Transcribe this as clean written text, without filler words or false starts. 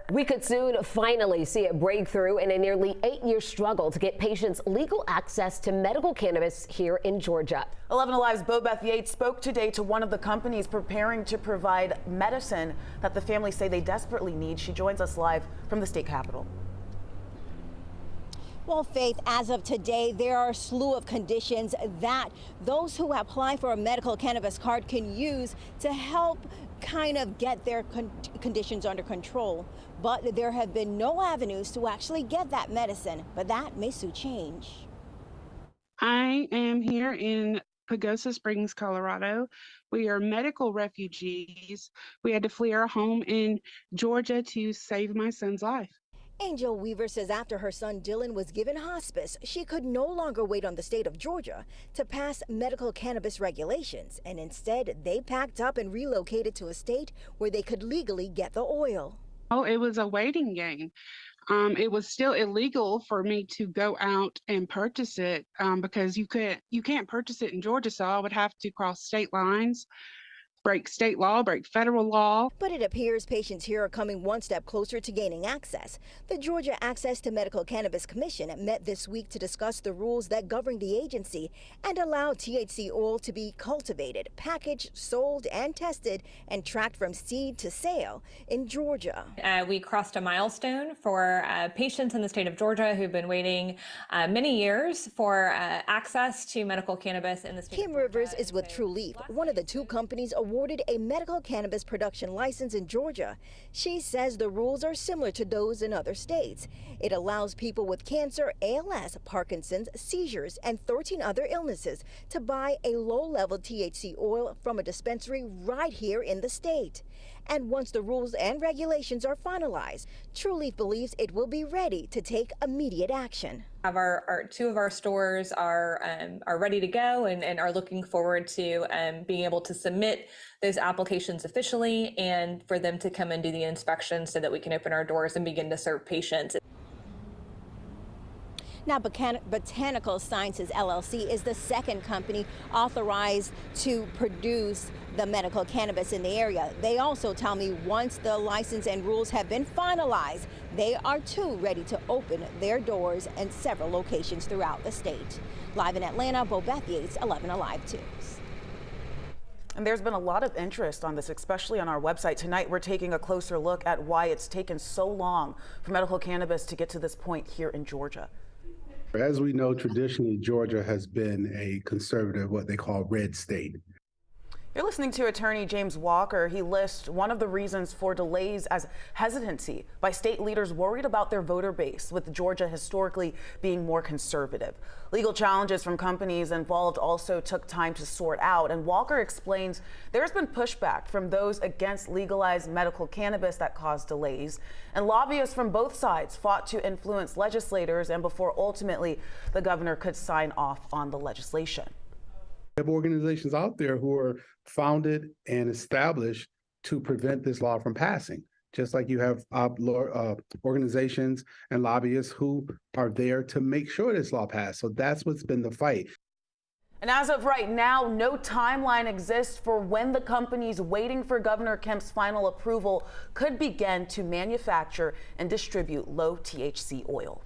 We could soon finally see a breakthrough in a nearly 8-year struggle to get patients legal access to medical cannabis here in Georgia. 11 Alive's Beth Yates spoke today to one of the companies preparing to provide medicine that the family say they desperately need. She joins us live from the state capitol. Well, Faith, as of today, there are a slew of conditions that those who apply for a medical cannabis card can use to help kind of get their conditions under control. But there have been no avenues to actually get that medicine, but that may soon change. I am here in Pagosa Springs, Colorado. We are medical refugees. We had to flee our home in Georgia to save my son's life. Angel Weaver says after her son Dylan was given hospice, she could no longer wait on the state of Georgia to pass medical cannabis regulations, and instead they packed up and relocated to a state where they could legally get the oil. Oh, it was a waiting game. It was still illegal for me to go out and purchase it because you can't purchase it in Georgia, so I would have to cross state lines, break state law, break federal law. But it appears patients here are coming one step closer to gaining access. The Georgia Access to Medical Cannabis Commission met this week to discuss the rules that govern the agency and allow THC oil to be cultivated, packaged, sold, and tested and tracked from seed to sale in Georgia. We crossed a milestone for patients in the state of Georgia who've been waiting many years for access to medical cannabis in the state. Kim Rivers is with True Leaf, one of the two companies awarded a medical cannabis production license in Georgia. She says the rules are similar to those in other states. It allows people with cancer, ALS, Parkinson's, seizures, and 13 other illnesses to buy a low-level THC oil from a dispensary right here in the state. And once the rules and regulations are finalized, True Leaf believes it will be ready to take immediate action. Two of our stores are ready to go and are looking forward to being able to submit those applications officially and for them to come and do the inspection so that we can open our doors and begin to serve patients. Now, Botanical Sciences LLC is the second company authorized to produce the medical cannabis in the area. They also tell me once the license and rules have been finalized, they are too ready to open their doors in several locations throughout the state. Live in Atlanta, Beth Yates, 11 Alive 2. And there's been a lot of interest on this, especially on our website. Tonight, we're taking a closer look at why it's taken so long for medical cannabis to get to this point here in Georgia. As we know, traditionally, Georgia has been a conservative, what they call red state. You're listening to attorney James Walker. He lists one of the reasons for delays as hesitancy by state leaders worried about their voter base, with Georgia historically being more conservative. Legal challenges from companies involved also took time to sort out, and Walker explains there's been pushback from those against legalized medical cannabis that caused delays, and lobbyists from both sides fought to influence legislators and before ultimately the governor could sign off on the legislation. We have organizations out there who are founded and established to prevent this law from passing, just like you have organizations and lobbyists who are there to make sure this law passes. So that's what's been the fight. And as of right now, no timeline exists for when the companies waiting for Governor Kemp's final approval could begin to manufacture and distribute low THC oil.